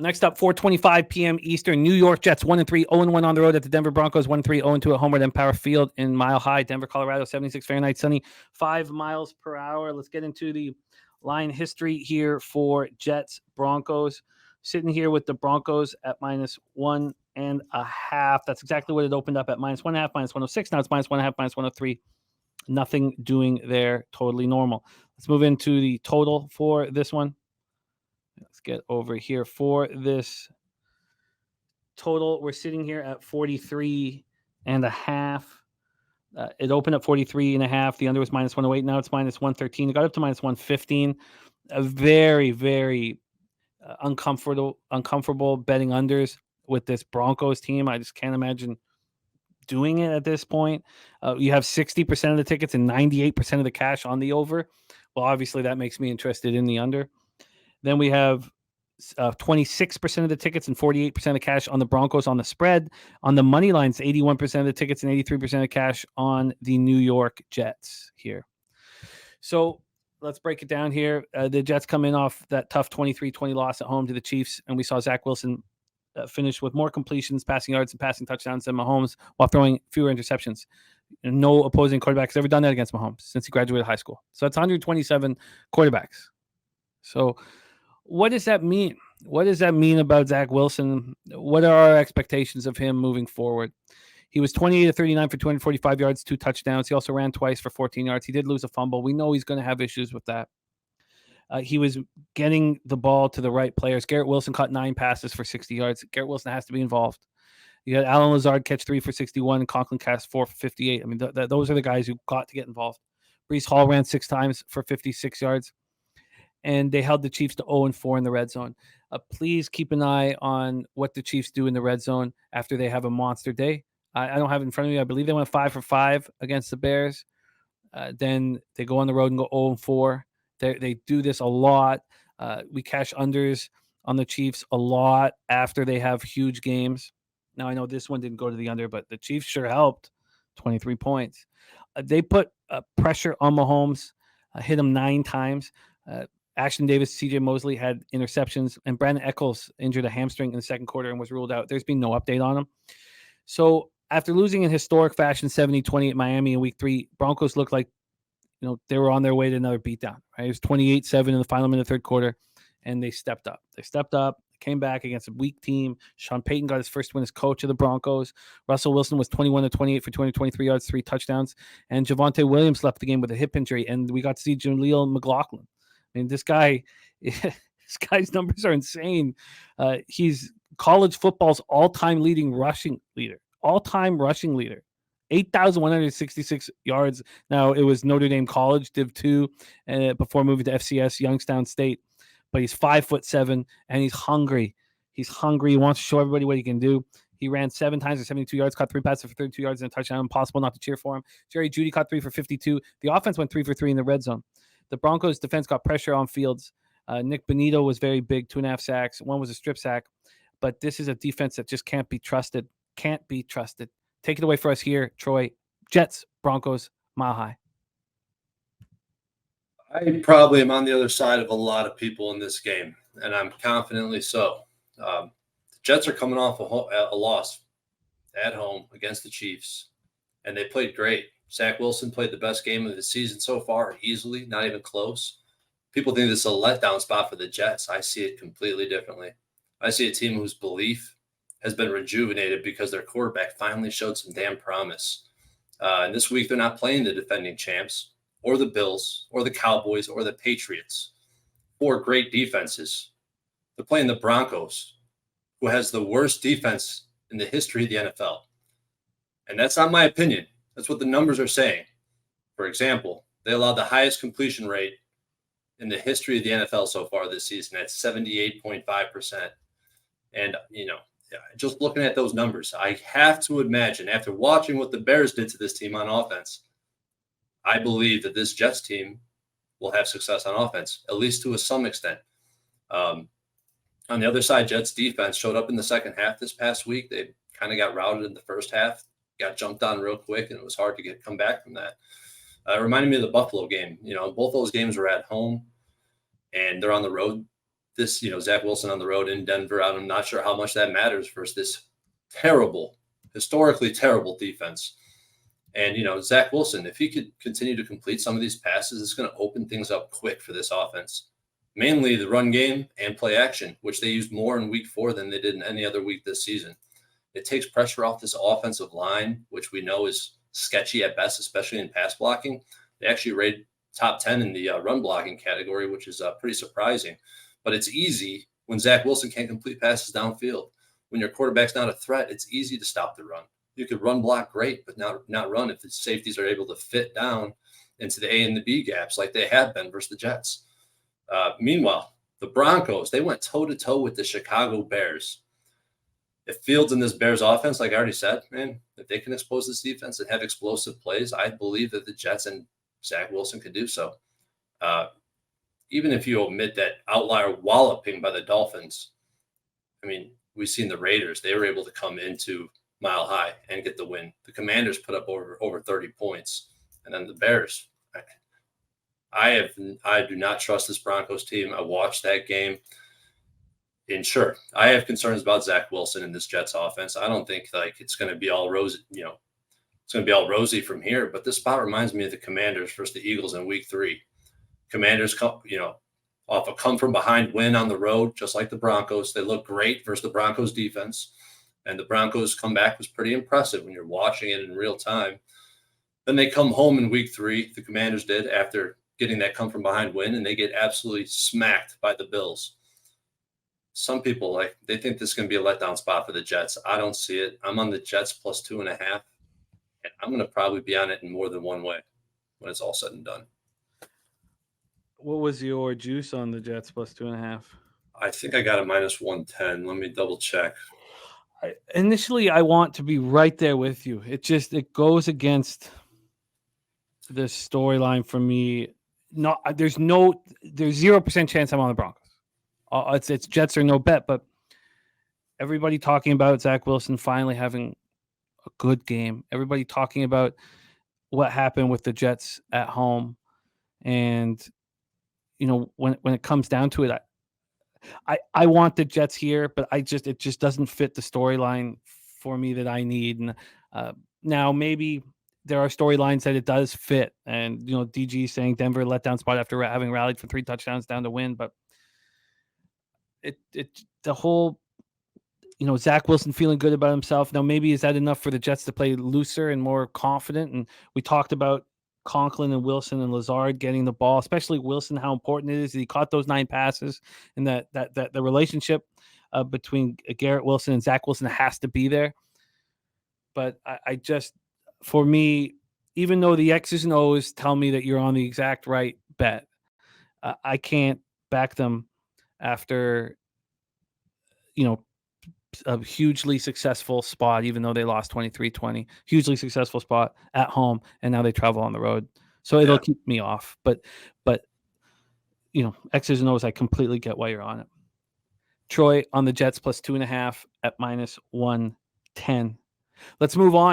Next up, 4:25 p.m. Eastern, New York Jets 1-3, 0-1 on the road at the Denver Broncos, 1-3, 0-2 at home at Empower Field in Mile High, Denver, Colorado, 76 Fahrenheit, sunny, 5 miles per hour. Let's get into the line history here for Jets Broncos. Sitting here with the Broncos at -1.5. That's exactly what it opened up at -1.5, -106. Now it's -1.5, -103. Nothing doing there. Totally normal. Let's move into the total for this one. Let's get over here for this total. We're sitting here at 43.5. It opened at 43.5. The under was -108. Now it's -113. It got up to -115. A very, very uncomfortable betting unders with this Broncos team. I just can't imagine doing it at this point. You have 60% of the tickets and 98% of the cash on the over. Well, obviously that makes me interested in the under. Then we have 26% of the tickets and 48% of cash on the Broncos on the spread. On the money lines, 81% of the tickets and 83% of cash on the New York Jets here. So let's break it down here. The Jets come in off that tough 23-20 loss at home to the Chiefs, and we saw Zach Wilson finish with more completions, passing yards, and passing touchdowns than Mahomes while throwing fewer interceptions. No opposing quarterback has ever done that against Mahomes since he graduated high school. So that's 127 quarterbacks. So what does that mean? What does that mean about Zach Wilson? What are our expectations of him moving forward? He was 28 of 39 for 245 yards, 2 touchdowns. He also ran twice for 14 yards. He did lose a fumble. We know he's going to have issues with that. He was getting the ball to the right players. Garrett Wilson caught 9 passes for 60 yards. Garrett Wilson has to be involved. You had Alan Lazard catch 3 for 61 and Conklin catch 4 for 58. I mean, those are the guys who got to get involved. Breece Hall ran 6 times for 56 yards. And they held the Chiefs to 0-4 in the red zone. Please keep an eye on what the Chiefs do in the red zone after they have a monster day. I don't have it in front of me. I believe they went 5 for 5 against the Bears. Then they go on the road and go 0-4. They do this a lot. We cash unders on the Chiefs a lot after they have huge games. Now, I know this one didn't go to the under, but the Chiefs sure helped. 23 points. They put pressure on Mahomes, hit him 9 times. Ashton Davis, C.J. Mosley had interceptions, and Brandon Echols injured a hamstring in the second quarter and was ruled out. There's been no update on him. So after losing in historic fashion 70-20 at Miami in week 3, Broncos looked like they were on their way to another beatdown. Right? It was 28-7 in the final minute of the third quarter, and they stepped up. Came back against a weak team. Sean Payton got his first win as coach of the Broncos. Russell Wilson was 21 of 28 for 223 yards, 3 touchdowns. And Javonte Williams left the game with a hip injury, and we got to see Jaleel McLaughlin. I mean, this guy's numbers are insane. He's college football's all-time rushing leader. 8,166 yards. Now, it was Notre Dame College, Div 2, before moving to FCS, Youngstown State. But he's 5'7", and he's hungry. He wants to show everybody what he can do. He ran 7 times for 72 yards, caught 3 passes for 32 yards and a touchdown. Impossible not to cheer for him. Jerry Jeudy caught 3 for 52. The offense went 3 for 3 in the red zone. The Broncos defense got pressure on Fields. Nick Bonito was very big, 2.5 sacks. 1 was a strip sack. But this is a defense that just can't be trusted. Take it away for us here, Troy. Jets, Broncos, Mile High. I probably am on the other side of a lot of people in this game, and I'm confidently so. The Jets are coming off a loss at home against the Chiefs, and they played great. Zach Wilson played the best game of the season so far, easily, not even close. People think this is a letdown spot for the Jets. I see it completely differently. I see a team whose belief has been rejuvenated because their quarterback finally showed some damn promise. And this week, they're not playing the defending champs or the Bills or the Cowboys or the Patriots, 4 great defenses. They're playing the Broncos, who has the worst defense in the history of the NFL. And that's not my opinion. That's what the numbers are saying. For example, they allowed the highest completion rate in the history of the NFL so far this season at 78.5%. And, just looking at those numbers, I have to imagine, after watching what the Bears did to this team on offense, I believe that this Jets team will have success on offense, at least to some extent. On the other side, Jets defense showed up in the second half this past week. They kind of got routed in the first half, got jumped on real quick, and it was hard to come back from that. It reminded me of the Buffalo game. Both those games were at home, and they're on the road this, Zach Wilson on the road in Denver, I'm not sure how much that matters versus this terrible, historically terrible defense. And, Zach Wilson, if he could continue to complete some of these passes, it's going to open things up quick for this offense. Mainly the run game and play action, which they used more in week 4 than they did in any other week this season. It takes pressure off this offensive line, which we know is sketchy at best, especially in pass blocking. They actually rate top 10 in the run blocking category, which is pretty surprising. But it's easy when Zach Wilson can't complete passes downfield. When your quarterback's not a threat, it's easy to stop the run. You could run block great, but not run if the safeties are able to fit down into the A and the B gaps like they have been versus the Jets. Meanwhile, the Broncos, they went toe-to-toe with the Chicago Bears. If Fields in this Bears offense, like I already said, man, if they can expose this defense and have explosive plays, I believe that the Jets and Zach Wilson can do so. Even if you omit that outlier walloping by the Dolphins, I mean, we've seen the Raiders. They were able to come into Mile High and get the win. The Commanders put up over 30 points. And then the Bears. I do not trust this Broncos team. I watched that game. And sure, I have concerns about Zach Wilson in this Jets offense. I don't think it's going to be all rosy, it's going to be all rosy from here. But this spot reminds me of the Commanders versus the Eagles in week 3. Commanders come, off a come from behind win on the road, just like the Broncos. They look great versus the Broncos defense. And the Broncos comeback was pretty impressive when you're watching it in real time. Then they come home in week 3, the Commanders did, after getting that come from behind win, and they get absolutely smacked by the Bills. Some people, they think this is going to be a letdown spot for the Jets. I don't see it. I'm on the Jets plus 2.5, and I'm going to probably be on it in more than one way when it's all said and done. What was your juice on the Jets plus 2.5? I think I got a minus 110. Let me double check. Initially, I want to be right there with you. It goes against the storyline for me. There's 0% chance I'm on the Broncos. It's Jets or no bet, but everybody talking about Zach Wilson finally having a good game. Everybody talking about what happened with the Jets at home. And, when it comes down to it, I want the Jets here, but it just doesn't fit the storyline for me that I need. And now maybe there are storylines that it does fit. And, DG saying Denver letdown spot after having rallied for 3 touchdowns down to win. But the whole, Zach Wilson feeling good about himself. Now, maybe is that enough for the Jets to play looser and more confident? And we talked about Conklin and Wilson and Lazard getting the ball, especially Wilson, how important it is that he caught those 9 passes, and that the relationship between Garrett Wilson and Zach Wilson has to be there. But I just, for me, even though the X's and O's tell me that you're on the exact right bet, I can't back them after, a hugely successful spot, even though they lost 23-20, hugely successful spot at home, and now they travel on the road. So it'll keep me off. But X's and O's, I completely get why you're on it. Troy on the Jets plus 2.5 at minus 110. Let's move on.